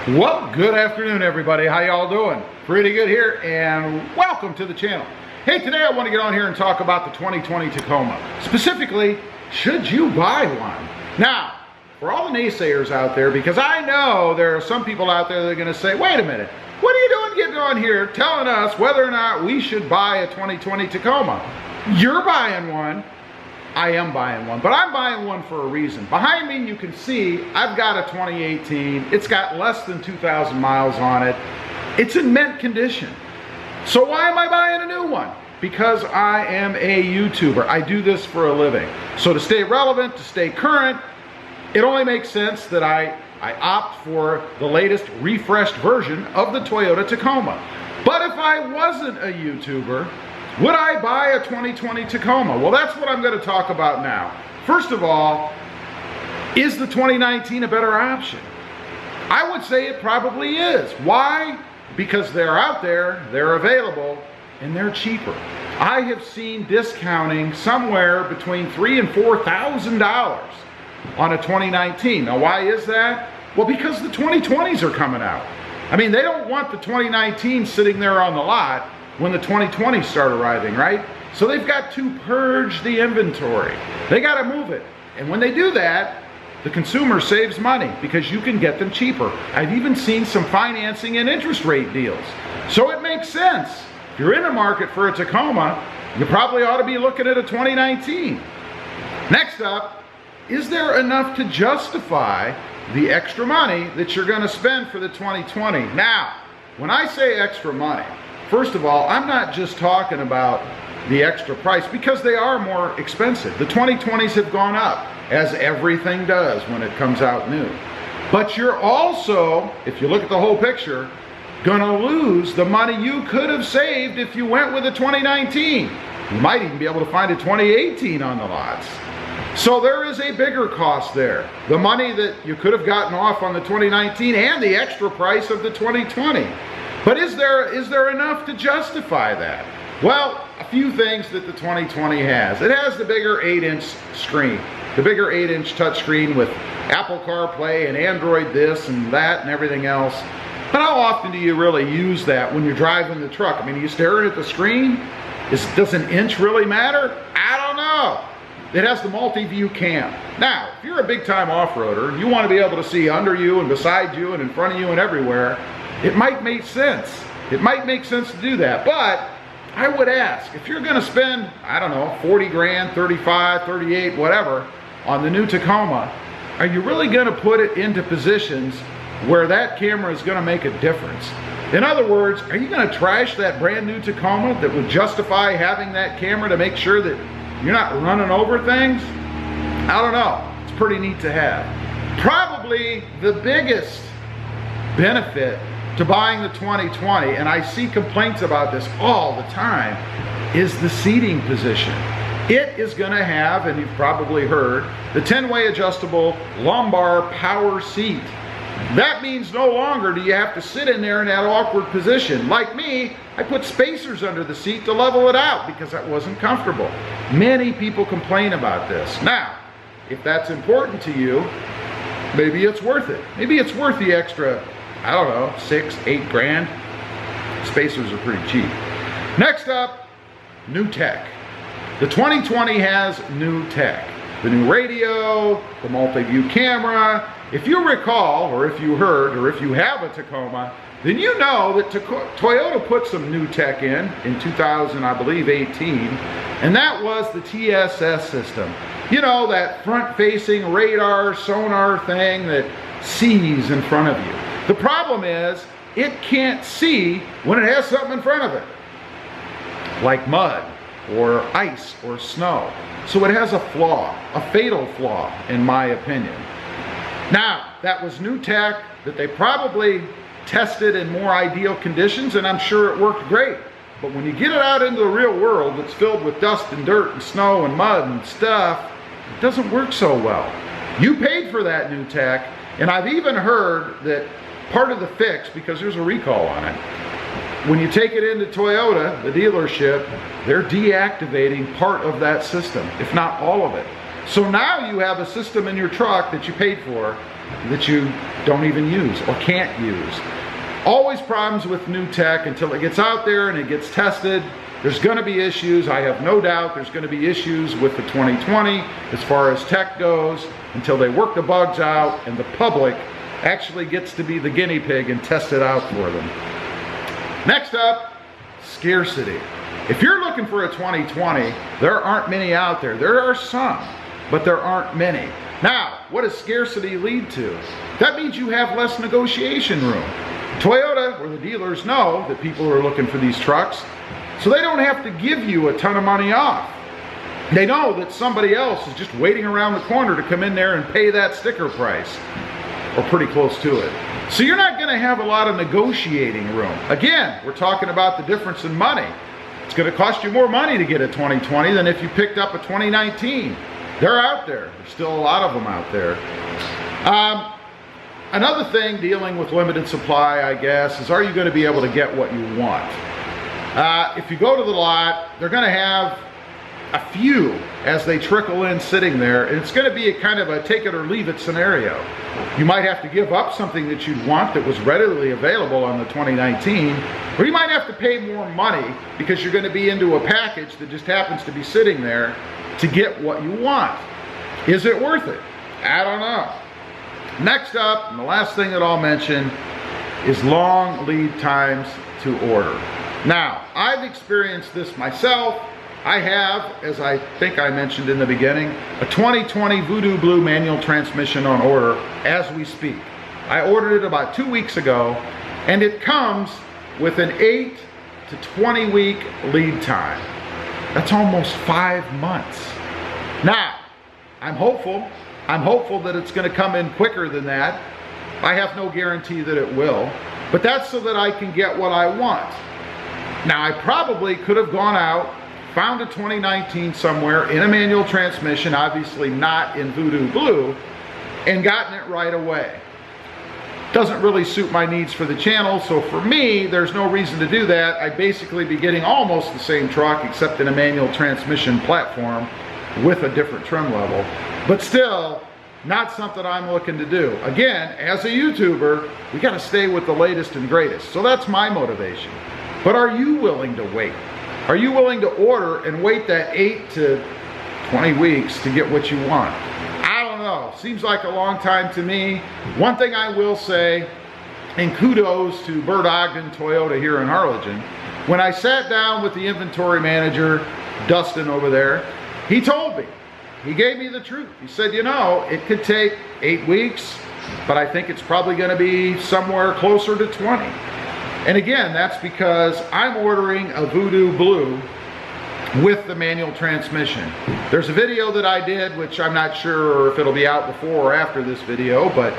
Well, good afternoon, everybody. How y'all doing? Pretty good here, and welcome to the channel. Hey, today I want to get on here and talk about the 2020 Tacoma. Specifically, should you buy one? Now, for all the naysayers out there, because I know there are some people out there that are going to say, wait a minute, what are you doing getting on here telling us whether or not we should buy a 2020 Tacoma? You're buying one. I am buying one, but I'm buying one for a reason. Behind me, you can see I've got a 2018. It's got less than 2,000 miles on it. It's in mint condition. So why am I buying a new one? Because I am a YouTuber. I do this for a living. So to stay relevant, to stay current, it only makes sense that I opt for the latest refreshed version of the Toyota Tacoma. But if I wasn't a YouTuber, would I buy a 2020 Tacoma? Well, that's what I'm going to talk about now. First of all, is the 2019 a better option? I would say it probably is. Why? Because they're out there, they're available, and they're cheaper. I have seen discounting somewhere between $3,000 and $4,000 on a 2019. Now, why is that? Well, because the 2020s are coming out. I mean, they don't want the 2019 sitting there on the lot when the 2020s start arriving, right? So they've got to purge the inventory. They got to move it. And when they do that, the consumer saves money because you can get them cheaper. I've even seen some financing and interest rate deals. So it makes sense. If you're in the market for a Tacoma, you probably ought to be looking at a 2019. Next up, is there enough to justify the extra money that you're going to spend for the 2020? Now, when I say extra money, first of all, I'm not just talking about the extra price because they are more expensive. The 2020s have gone up, as everything does when it comes out new. But you're also, if you look at the whole picture, gonna lose the money you could have saved if you went with a 2019. You might even be able to find a 2018 on the lots. So there is a bigger cost there. The money that you could have gotten off on the 2019 and the extra price of the 2020. But is there enough to justify that? Well, a few things that the 2020 has. It has the bigger 8-inch screen, the bigger 8-inch touchscreen with Apple CarPlay and Android this and that and everything else. But how often do you really use that when you're driving the truck? I mean, are you staring at the screen? Does an inch really matter? I don't know. It has the multi-view cam. Now, if you're a big-time off-roader and you want to be able to see under you and beside you and in front of you and everywhere, it might make sense. It might make sense to do that. But I would ask, if you're going to spend, I don't know, 40 grand, 35, 38, whatever, on the new Tacoma, are you really going to put it into positions where that camera is going to make a difference? In other words, are you going to trash that brand new Tacoma that would justify having that camera to make sure that you're not running over things? I don't know. It's pretty neat to have. Probably the biggest benefit to buying the 2020, and I see complaints about this all the time, is the seating position. It is going to have, and you've probably heard, the 10-way adjustable lumbar power seat. That means no longer do you have to sit in there in that awkward position. Like me, I put spacers under the seat to level it out because that wasn't comfortable. Many people complain about this. Now, if that's important to you, maybe it's worth it. Maybe it's worth the extra, I don't know, 6, 8 grand. Spacers are pretty cheap. Next up, new tech. The 2020 has new tech. The new radio, the multi-view camera. If you recall, or if you heard, or if you have a Tacoma, then you know that Toyota put some new tech in 2000, I believe, 18, and that was the TSS system. You know, that front-facing radar, sonar thing that sees in front of you. The problem is, it can't see when it has something in front of it, like mud, or ice, or snow. So it has a flaw, a fatal flaw, in my opinion. Now, that was new tech that they probably tested in more ideal conditions, and I'm sure it worked great. But when you get it out into the real world that's filled with dust and dirt and snow and mud and stuff, it doesn't work so well. You paid for that new tech, and I've even heard that part of the fix, because there's a recall on it, when you take it into Toyota, the dealership, they're deactivating part of that system, if not all of it. So now you have a system in your truck that you paid for that you don't even use or can't use. Always problems with new tech until it gets out there and it gets tested. There's going to be issues. I have no doubt there's going to be issues with the 2020 as far as tech goes until they work the bugs out and the public actually gets to be the guinea pig and test it out for them. Next up, Scarcity. If you're looking for a 2020, there aren't many out there. There are some, but there aren't many. Now, what does scarcity lead to? That means you have less negotiation room. Toyota, or the dealers, know that people are looking for these trucks, so they don't have to give you a ton of money off. They know that somebody else is just waiting around the corner to come in there and pay that sticker price, or pretty close to it. So you're not going to have a lot of negotiating room. Again, we're talking about the difference in money. It's going to cost you more money to get a 2020 than if you picked up a 2019. They're out there. There's still a lot of them out there. Another thing dealing with limited supply, I guess, is are you going to be able to get what you want? If you go to the lot, they're going to have a few as they trickle in sitting there, and it's going to be a kind of a take it or leave it scenario. You might have to give up something that you'd want that was readily available on the 2019, or you might have to pay more money because you're going to be into a package that just happens to be sitting there to get what you want. Is it worth it? I don't know. Next up, and the last thing that I'll mention, is long lead times to order. Now, I've experienced this myself. I have, as I think I mentioned in the beginning, a 2020 Voodoo Blue manual transmission on order as we speak. I ordered it about 2 weeks ago, and it comes with an 8 to 20 week lead time. That's almost 5 months. Now, I'm hopeful that it's going to come in quicker than that. I have no guarantee that it will, but that's so that I can get what I want. Now, I probably could have gone out, found a 2019 somewhere in a manual transmission, obviously not in Voodoo Blue, and gotten it right away. Doesn't really suit my needs for the channel, so for me, there's no reason to do that. I'd basically be getting almost the same truck, except in a manual transmission platform with a different trim level. But still, not something I'm looking to do. Again, as a YouTuber, we gotta stay with the latest and greatest. So that's my motivation. But are you willing to wait? Are you willing to order and wait that 8 to 20 weeks to get what you want? I don't know. Seems like a long time to me. One thing I will say, and kudos to Bert Ogden Toyota here in Harlingen, when I sat down with the inventory manager, Dustin over there, he told me, he gave me the truth. He said, you know, it could take 8 weeks, but I think it's probably going to be somewhere closer to 20. And again, that's because I'm ordering a Voodoo Blue with the manual transmission. There's a video that I did, which I'm not sure if it'll be out before or after this video, but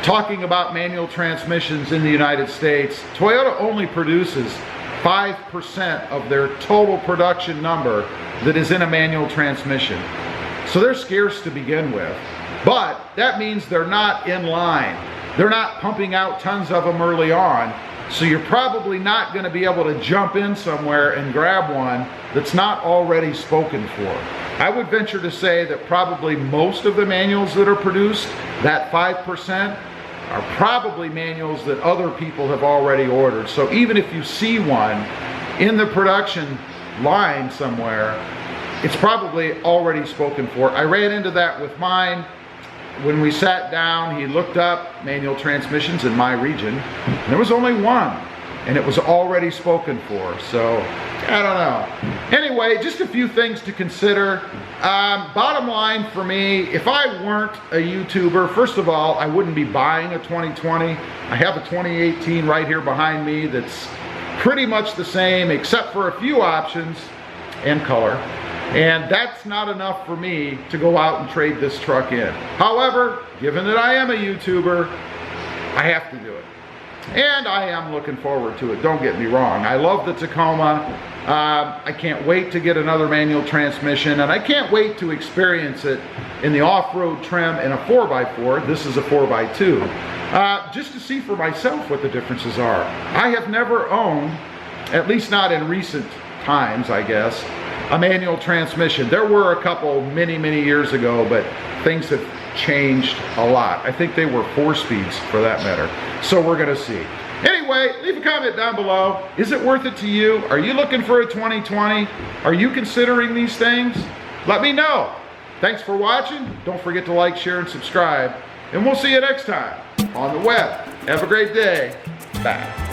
talking about manual transmissions in the United States, Toyota only produces 5% of their total production number that is in a manual transmission. So they're scarce to begin with, but that means they're not in line. They're not pumping out tons of them early on. So you're probably not going to be able to jump in somewhere and grab one that's not already spoken for. I would venture to say that probably most of the manuals that are produced, that 5%, are probably manuals that other people have already ordered. So even if you see one in the production line somewhere, it's probably already spoken for. I ran into that with mine. When we sat down, he looked up manual transmissions in my region, and there was only one, and it was already spoken for. So, I don't know. Anyway, just a few things to consider. Bottom line for me, if I weren't a YouTuber, first of all, I wouldn't be buying a 2020. I have a 2018 right here behind me that's pretty much the same, except for a few options and color. And that's not enough for me to go out and trade this truck in. However, given that I am a YouTuber, I have to do it. And I am looking forward to it, don't get me wrong. I love the Tacoma. I can't wait to get another manual transmission, and I can't wait to experience it in the off-road trim in a 4x4. This is a 4x2. Just to see for myself what the differences are. I have never owned, at least not in recent times, I guess, a manual transmission. There were a couple many years ago, but things have changed a lot. I think they were 4 speeds for that matter. So we're gonna see. Anyway, leave a comment down below. Is it worth it to you? Are you looking for a 2020? Are you considering these things? Let me know. Thanks for watching. Don't forget to like, share, and subscribe. And we'll see you next time on the web. Have a great day. Bye.